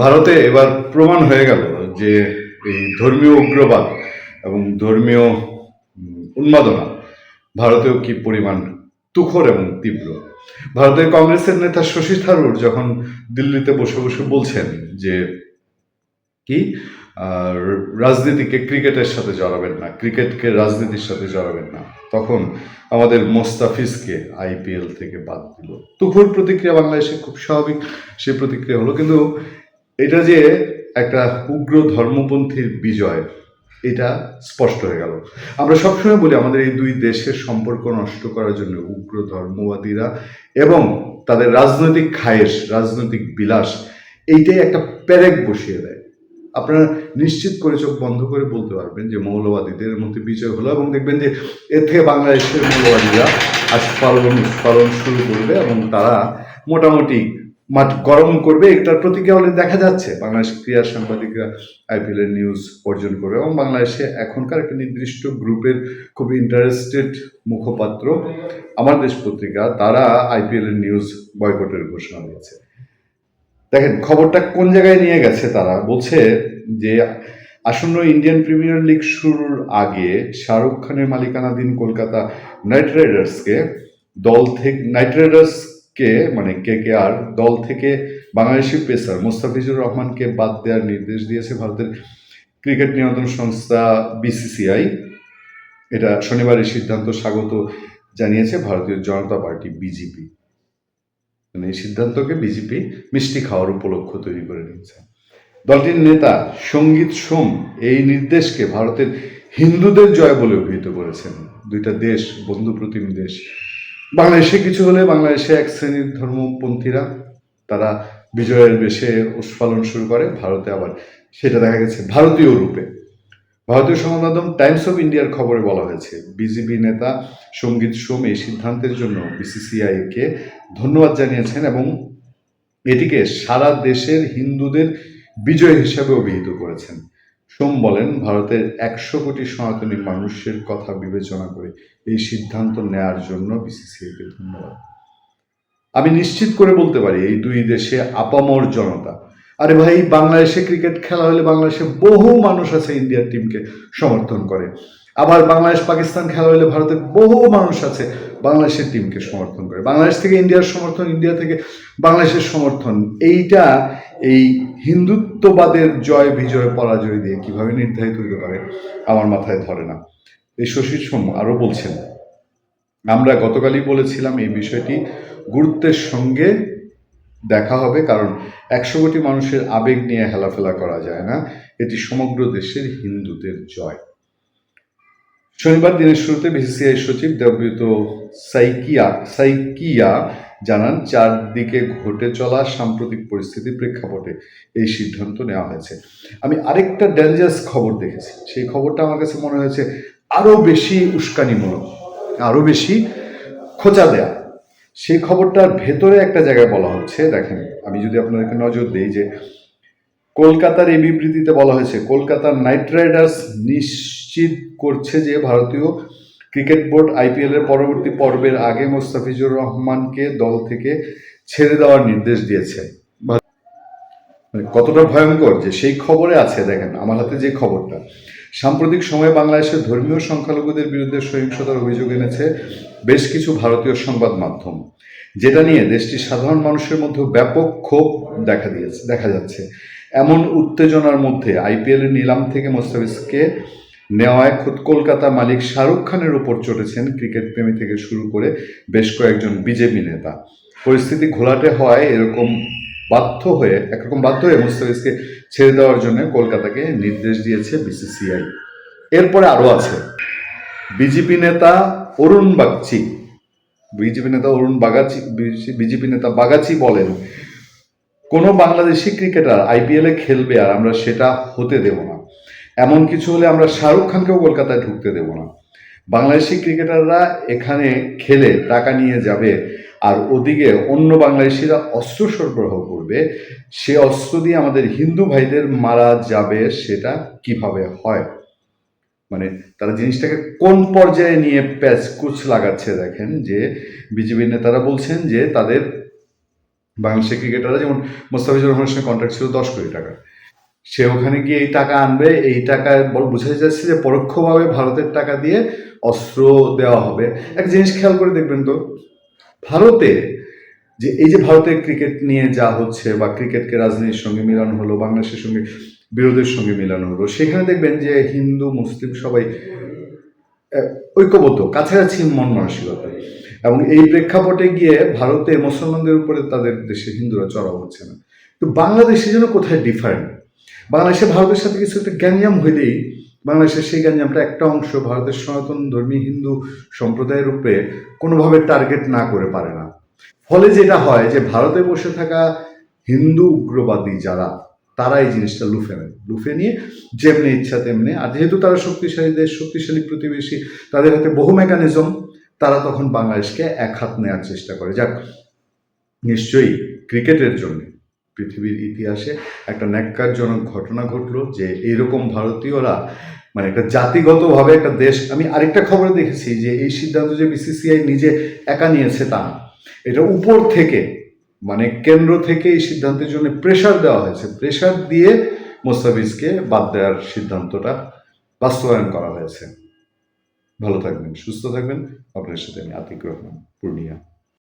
ভারতে এবার প্রমাণ হয়ে গেল যে এই ধর্মীয় উগ্রবাদ এবং ধর্মীয় উন্মাদনা ভারতেও কি পরিমাণ তুখর এবং তীব্র। ভারতের কংগ্রেসের নেতা শশী থারুর যখন দিল্লিতে বসে বসে বলছেন যে কি রাজনীতিকে ক্রিকেটের সাথে জড়াবেন না, ক্রিকেটকে রাজনীতির সাথে জড়াবেন না, তখন আমাদের মোস্তাফিজকে আইপিএল থেকে বাদ দিল। তুখুর প্রতিক্রিয়া বাংলাদেশে খুব স্বাভাবিক সেই প্রতিক্রিয়া হলো, কিন্তু এটা যে একটা উগ্র ধর্মপন্থীর বিজয় এটা স্পষ্ট হয়ে গেল। আমরা সবসময় বলি আমাদের এই দুই দেশের সম্পর্ক নষ্ট করার জন্য উগ্র ধর্মবাদীরা এবং তাদের রাজনৈতিক খায়েশ, রাজনৈতিক বিলাস এইটাই একটা পেরেক বসিয়ে দেয়। আপনারা নিশ্চিত করে চোখ বন্ধ করে বলতে পারবেন যে মৌলবাদীদের মধ্যে বিজয় হলো, এবং দেখবেন যে এর থেকে বাংলাদেশের মৌলবাদীরা আস্ফালন শুরু করবে এবং তারা মোটামুটি মাঠ গরম করবে। এটার প্রতিক্রিয়া হলে দেখা যাচ্ছে বাংলাদেশ ক্রীড়া সাংবাদিকরা আইপিএল এর নিউজ অর্জন করবে, এবং বাংলাদেশে এখনকার একটা নির্দিষ্ট গ্রুপের খুব ইন্টারেস্টেড মুখপাত্র আমার দেশ পত্রিকা, তারা আইপিএল এর নিউজ বয়কটের ঘোষণা দিয়েছে। দেখেন খবরটা কোন জায়গায় নিয়ে গেছে। তারা বলছে যে আসন্ন ইন্ডিয়ান প্রিমিয়ার লিগ শুরুর আগে শাহরুখ খানের মালিকানাধীন কলকাতা নাইট রাইডার্সকে মানে কেকেআর দল থেকে বাংলাদেশি পেসার মোস্তাফিজুর রহমানকে বাদ দেওয়ার নির্দেশ দিয়েছে ভারতের ক্রিকেট নিয়ন্ত্রণ সংস্থা বিসিসিআই। এটা শনিবার এই সিদ্ধান্ত স্বাগত জানিয়েছে ভারতীয় জনতা পার্টি বিজেপি। মানে এই সিদ্ধান্তকে বিজেপি মিষ্টি খাওয়ার উপলক্ষ তৈরি করে নিয়েছে। দলটির নেতা সঙ্গীত সোম এই নির্দেশকে ভারতের হিন্দুদের জয় বলে অভিহিত করেছেন। দুইটা দেশ বন্ধু প্রতিম দেশ। বাংলাদেশে কিছু হলে বাংলাদেশে এক শ্রেণীর ধর্মপন্থীরা তারা বিজয়ের বেশে উৎফুল্লন শুরু করে, ভারতে আবার সেটা দেখা গেছে ভারতীয় রূপে। ভারতীয় সংবাদ মাধ্যম টাইমস অফ ইন্ডিয়ার খবরে বলা হয়েছে বিজেপি নেতা সঙ্গীত সোম এই সিদ্ধান্তের জন্য বিসিসিআইকে ধন্যবাদ জানিয়েছেন এবং এটিকে সারা দেশের হিন্দুদের বিজয় হিসাবে অভিহিত করেছেন। সোম বলেন, ভারতের 100 কোটি সনাতনী মানুষের কথা বিবেচনা করে এই সিদ্ধান্ত নেয়ার জন্য বিসিসিআইকে ধন্যবাদ। আমি নিশ্চিত করে বলতে পারি এই দুই দেশে আপামর জনতা, আরে ভাই বাংলাদেশে ক্রিকেট খেলা হলে বাংলাদেশে বহু মানুষ আছে ইন্ডিয়ার টিমকে সমর্থন করে, আবার বাংলাদেশ পাকিস্তান খেলা হলে ভারতের বহু মানুষ আছে বাংলাদেশের টিমকে সমর্থন করে, বাংলাদেশ থেকে ইন্ডিয়ার সমর্থন, ইন্ডিয়া থেকে বাংলাদেশের সমর্থন। এইটা এই হিন্দুত্ববাদের জয় বিজয় পরাজয় দিয়ে কিভাবে নির্ধারিত হতে পারে আমার মাথায় ধরে না। এই শশী সোম আরো বলছেন, আমরা গতকালই বলেছিলাম এই বিষয়টি গুরুত্বের সঙ্গে দেখা হবে, কারণ 100 কোটি মানুষের আবেগ নিয়ে হেলাফেলা করা যায় না, এটি সমগ্র দেশের হিন্দুদের জয়। শনিবার দিনের শুরুতে বিসিসিআই সচিব দেবব্রত সাইকিয়া জানান, চারদিকে ঘটে চলা সাম্প্রতিক পরিস্থিতির প্রেক্ষাপটে এই সিদ্ধান্ত নেওয়া হয়েছে। আমি আরেকটা ডেঞ্জারাস খবর দেখেছি, সেই খবরটা আমার কাছে মনে হয়েছে আরো বেশি উস্কানিমূলক, আরো বেশি খোঁচা দেয়া। সেই খবরটার ভেতরে একটা জায়গায় বলা হচ্ছে, দেখেন আমি যদি আপনাদেরকে নজর দিই, যে কলকাতার এই বিবৃতিতে বলা হয়েছে কলকাতার নাইট রাইডার্স নিশ্চিত করছে যে ভারতীয় ক্রিকেট বোর্ড আইপিএল এর পরবর্তী পর্বের আগে মোস্তাফিজুর রহমানকে দল থেকে ছেড়ে দেওয়ার নির্দেশ দিয়েছে। কতটা ভয়ঙ্কর যে সেই খবরে আছে, দেখেন আমার হাতে যে খবরটা, সাম্প্রতিক সময়ে বাংলাদেশের ধর্মীয় সংখ্যালঘুদের বিরুদ্ধে সহিংসতার অভিযোগ এনেছে বেশ কিছু ভারতীয় সংবাদ মাধ্যম, যেটা নিয়ে দেশটির সাধারণ মানুষের মধ্যে ব্যাপক ক্ষোভ দেখা যাচ্ছে। এমন উত্তেজনার মধ্যে আইপিএল এর নিলাম থেকে মোস্তাফিজকে নেওয়ায় খোদ কলকাতা মালিক শাহরুখ খানের উপর চটেছেন ক্রিকেট প্রেমী থেকে শুরু করে বেশ কয়েকজন বিজেপি নেতা। পরিস্থিতি ঘোলাটে হওয়ায় একরকম বাধ্য হয়ে মুস্তাফিজকে ছেড়ে দেওয়ার জন্য কলকাতাকে নির্দেশ দিয়েছে বিসিসিআই। এরপরে আরো আছে বিজেপি নেতা বাগাচি বলেন, কোনো বাংলাদেশি ক্রিকেটার আইপিএল এ খেলবে আর আমরা সেটা হতে দেব না, এমন কিছু হলে আমরা শাহরুখ খানকেও কলকাতায় ঢুকতে দেব না। বাংলাদেশি ক্রিকেটাররা এখানে খেলে টাকা নিয়ে যাবে আর ওদিকে অন্য বাংলাদেশিরা অস্ত্র সরবরাহ করবে, সে অস্ত্র দিয়ে আমাদের হিন্দু ভাইদের মারা যাবে, সেটা কিভাবে হয়? মানে তারা জিনিসটাকে কোন পর্যায়ে নিয়ে প্যাচকুচ লাগাচ্ছে। দেখেন যে বিজেপি নেতারা বলছেন যে তাদের বাংলাদেশের ক্রিকেটাররা, যেমন মোস্তাফিজুর রহমানের সঙ্গে কন্ট্রাক্ট ছিল 10 কোটি টাকা, সে ওখানে গিয়ে এই টাকা আনবে, এই টাকায় বোঝা যাচ্ছে যে পরোক্ষভাবে ভারতের টাকা দিয়ে অস্ত্র দেওয়া হবে। একটা জিনিস খেয়াল করে দেখবেন তো, ভারতে যে এই যে ভারতের ক্রিকেট নিয়ে যা হচ্ছে, বা ক্রিকেটকে রাজনীতির সঙ্গে মিলানো হলো, বাংলাদেশের সঙ্গে বিরোধের সঙ্গে মিলানো হলো, সেখানে দেখবেন যে হিন্দু মুসলিম সবাই ঐক্যবদ্ধ, কাছাকাছি মন মানসিকতা। এবং এই প্রেক্ষাপটে গিয়ে ভারতে মুসলমানদের উপরে তাদের দেশে হিন্দুরা চড়াও হচ্ছে না। তো বাংলাদেশে যেন কোথায় ডিফারেন্ট। বাংলাদেশে ভারতের সাথে কিছু একটা গ্যাঞ্জাম হইলেই বাংলাদেশের সেই গ্যাঞ্জামটা একটা অংশ ভারতের সনাতন ধর্মী হিন্দু সম্প্রদায়ের উপরে কোনোভাবে টার্গেট না করে পারে না। ফলে যেটা হয় যে ভারতে বসে থাকা হিন্দু উগ্রবাদী যারা, তারা এই জিনিসটা লুফে নিয়ে যেমনি ইচ্ছা তেমনি, আর যেহেতু তারা শক্তিশালী দেশ, শক্তিশালী প্রতিবেশী, তাদের হাতে বহু মেকানিজম, তারা তখন বাংলাদেশকে এক হাত নেওয়ার চেষ্টা করে। যাক, নিশ্চয়ই ক্রিকেটের জন্য পৃথিবীর ইতিহাসে একটা ন্যাক্কারজনক ঘটনা ঘটলো যে এইরকম ভারতীয়রা, মানে একটা জাতিগতভাবে একটা দেশ। আমি আরেকটা খবরে দেখেছি যে এই সিদ্ধান্ত যে বিসিসিআই নিজে একা নিয়েছে তা না, এটা উপর থেকে, মানে কেন্দ্র থেকে এই সিদ্ধান্তের জন্য প্রেশার দেওয়া হয়েছে, প্রেশার দিয়ে মোস্তাফিজকে বাদ দেওয়ার সিদ্ধান্তটা বাস্তবায়ন করা হয়েছে। ভালো থাকবেন, সুস্থ থাকবেন। আপনার সাথে আমি আতিক রহমান, পূর্ণিয়া।